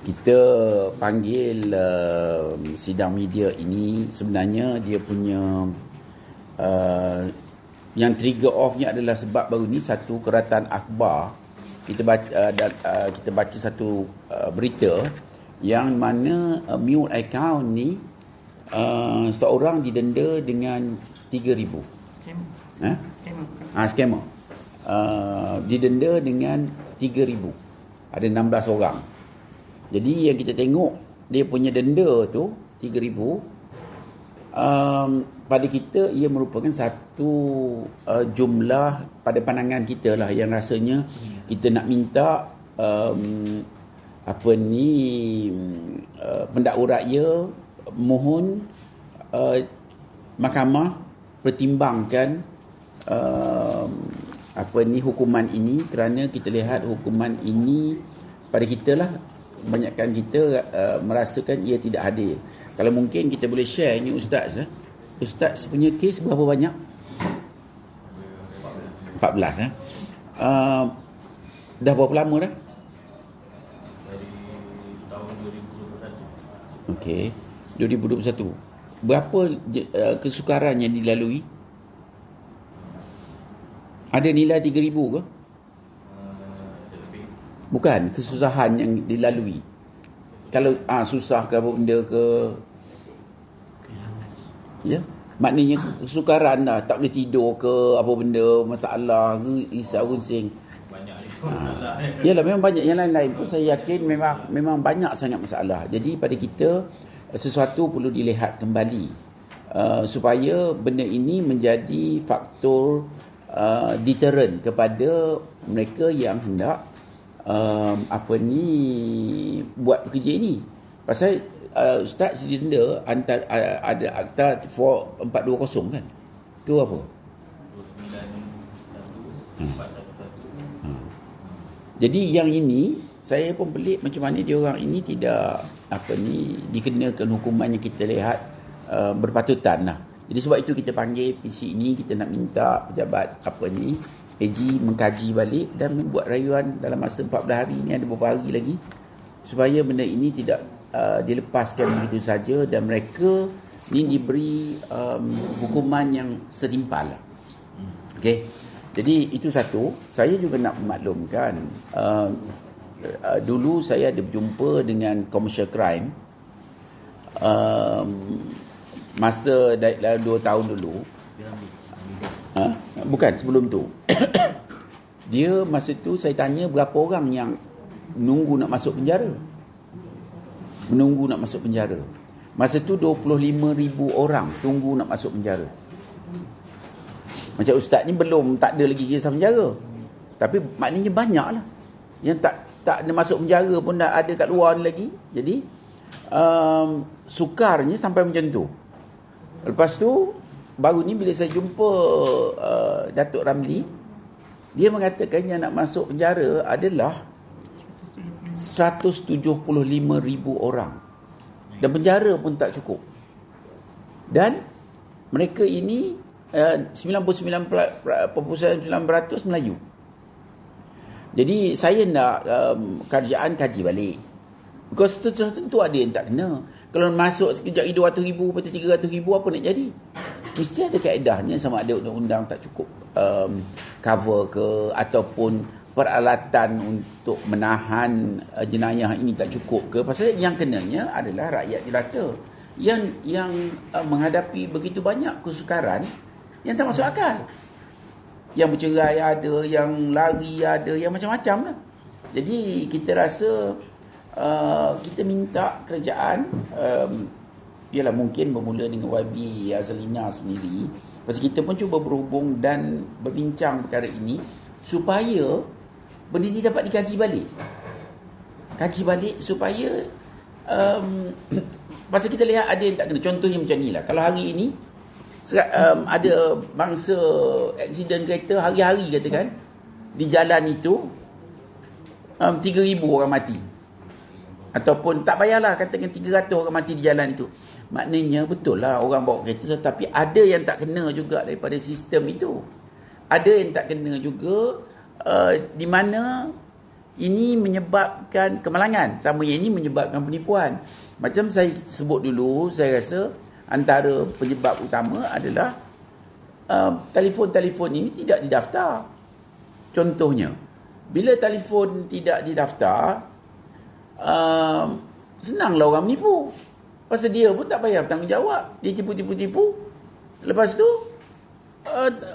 Kita panggil sidang media ini sebenarnya dia punya yang trigger off-nya adalah sebab baru ni satu keratan akhbar kita baca satu berita yang mana mute account ni seorang didenda dengan 3,000. Scammer. Didenda dengan 3,000. Ada 16 orang. Jadi yang kita tengok dia punya denda tu 3,000, pada kita ia merupakan satu jumlah pada pandangan kita lah yang rasanya kita nak minta pendakwa raya mohon mahkamah pertimbangkan hukuman ini, kerana kita lihat hukuman ini pada kita lah, kebanyakan kita merasakan ia tidak adil. Kalau mungkin kita boleh share ni Ustaz. Ustaz punya kes berapa banyak? 14. Dah berapa lama dah? Dari tahun 2021. Okey, 2021. Berapa kesukaran yang dilalui? Ada nilai 3,000 ke? Bukan, kesusahan yang dilalui. Kalau susah ke apa benda ke, ya, maknanya kesukaran dah, tak boleh tidur ke apa benda, masalah ke, risau rusing. Banyak masalah. Yalah, memang banyak. Yang lain-lain pun saya yakin memang banyak sangat masalah. Jadi pada kita sesuatu perlu dilihat kembali supaya benda ini menjadi faktor deterrent kepada mereka yang hendak buat kerja ini. Pasal Ustaz didenda ada Akta 420 kan? Tu apa? 291. Jadi yang ini saya pun pelik macam mana dia orang ini tidak dikenakan hukuman yang kita lihat berpatutan lah. Jadi sebab itu kita panggil PC ini, kita nak minta pejabat AG mengkaji balik dan membuat rayuan dalam masa 14 hari ni, ada beberapa hari lagi, supaya benda ini tidak dilepaskan begitu saja dan mereka ni diberi hukuman yang setimpal lah. Okey. Jadi itu satu. Saya juga nak memaklumkan, dulu saya ada berjumpa dengan commercial crime masa dalam 2 tahun dulu. Bukan, sebelum tu. Dia masa tu saya tanya berapa orang yang menunggu nak masuk penjara. Masa tu 25,000 orang tunggu nak masuk penjara. Macam Ustaz ni belum, tak ada lagi kisah penjara. Tapi maknanya banyak lah. Yang tak ada masuk penjara pun dah ada kat luar ni lagi. Jadi sukarnya sampai macam tu. Lepas tu baru ni bila saya jumpa Datuk Ramli, dia mengatakan yang nak masuk penjara adalah 175,000 orang. Dan penjara pun tak cukup. Dan mereka ini 99.9% Melayu. Jadi saya nak kerajaan kaji balik. Because tentu ada yang tak kena. Kalau masuk sekejap 200,000 lepas 300,000, apa nak jadi? Mesti ada kaedahnya, sama ada undang-undang tak cukup cover ke, ataupun peralatan untuk menahan jenayah ini tak cukup ke. Pasal yang kenanya adalah rakyat jelata yang menghadapi begitu banyak kesukaran yang tak masuk akal. Yang bercerai ada, yang lari ada, yang macam-macam lah. Jadi kita rasa kita minta kerajaan, ialah mungkin bermula dengan YB Azalina sendiri, pasal kita pun cuba berhubung dan berbincang perkara ini supaya benda ini dapat dikaji balik supaya pasal kita lihat ada yang tak kena. Contohnya macam ni lah, kalau hari ini ada bangsa aksiden kereta hari-hari katakan di jalan itu 3,000 orang mati, ataupun tak payahlah katakan 300 orang mati di jalan itu. Maknanya betul lah orang bawa kereta, tapi ada yang tak kena juga daripada sistem itu. Ada yang tak kena juga di mana ini menyebabkan kemalangan, sama yang ini menyebabkan penipuan. Macam saya sebut dulu, saya rasa antara penyebab utama adalah telefon-telefon ini tidak didaftar. Contohnya, bila telefon tidak didaftar, senanglah orang menipu. Pasal dia pun tak payah bertanggungjawab. Dia tipu-tipu-tipu. Lepas tu,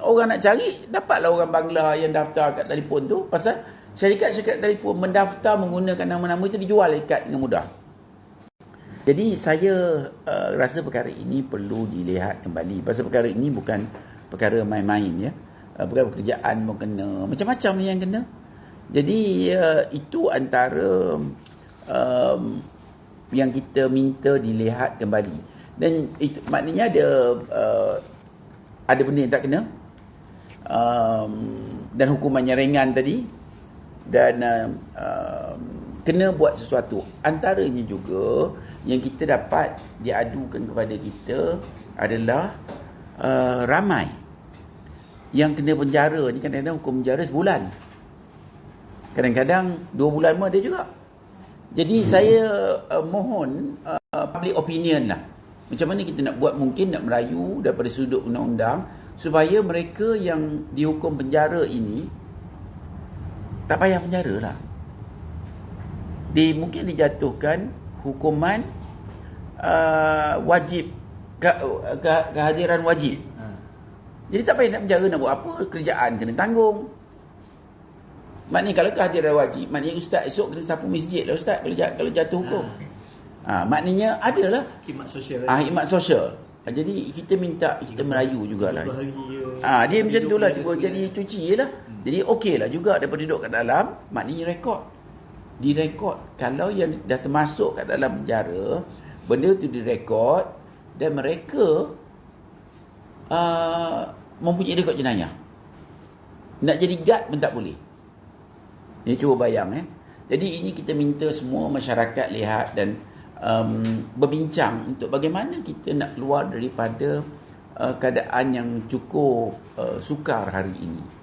orang nak cari, dapatlah orang Bangla yang daftar kat telefon tu. Pasal syarikat-syarikat telefon mendaftar menggunakan nama-nama itu, dijual kad dengan mudah. Jadi saya rasa perkara ini perlu dilihat kembali. Pasal perkara ini bukan perkara main-main, ya. Perkara pekerjaan pun kena, macam-macam yang kena. Jadi itu antara yang kita minta dilihat kembali. Dan itu maknanya ada benda yang tak kena, dan hukumannya ringan tadi, dan kena buat sesuatu. Antaranya juga yang kita dapat diadukan kepada kita adalah ramai yang kena penjara ni, kadang-kadang hukum penjara sebulan, kadang-kadang 2 bulan pun ada juga. Jadi saya mohon public opinion lah, macam mana kita nak buat, mungkin nak merayu daripada sudut undang-undang supaya mereka yang dihukum penjara ini tak payah penjara lah. Mungkin dijatuhkan hukuman wajib, kehadiran wajib. Jadi tak payah nak penjara, nak buat apa, kerjaan kena tanggung. Maknanya kalau kehadiran wajib, maknanya ustaz esok kena sapu masjid lah ustaz kalau jatuh hukum. Maknanya adalah khidmat sosial. Khidmat sosial. Jadi kita minta, kita merayu jugalah. Dia macam tu lah, jadi cuci je lah. Jadi okey lah juga daripada duduk kat dalam, maknanya rekod. Direkod. Kalau yang dah termasuk kat dalam penjara, benda tu direkod, dan mereka mempunyai rekod jenayah. Nak jadi guard pun tak boleh. Ini cuba bayang, Jadi ini kita minta semua masyarakat lihat dan berbincang untuk bagaimana kita nak keluar daripada keadaan yang cukup sukar hari ini.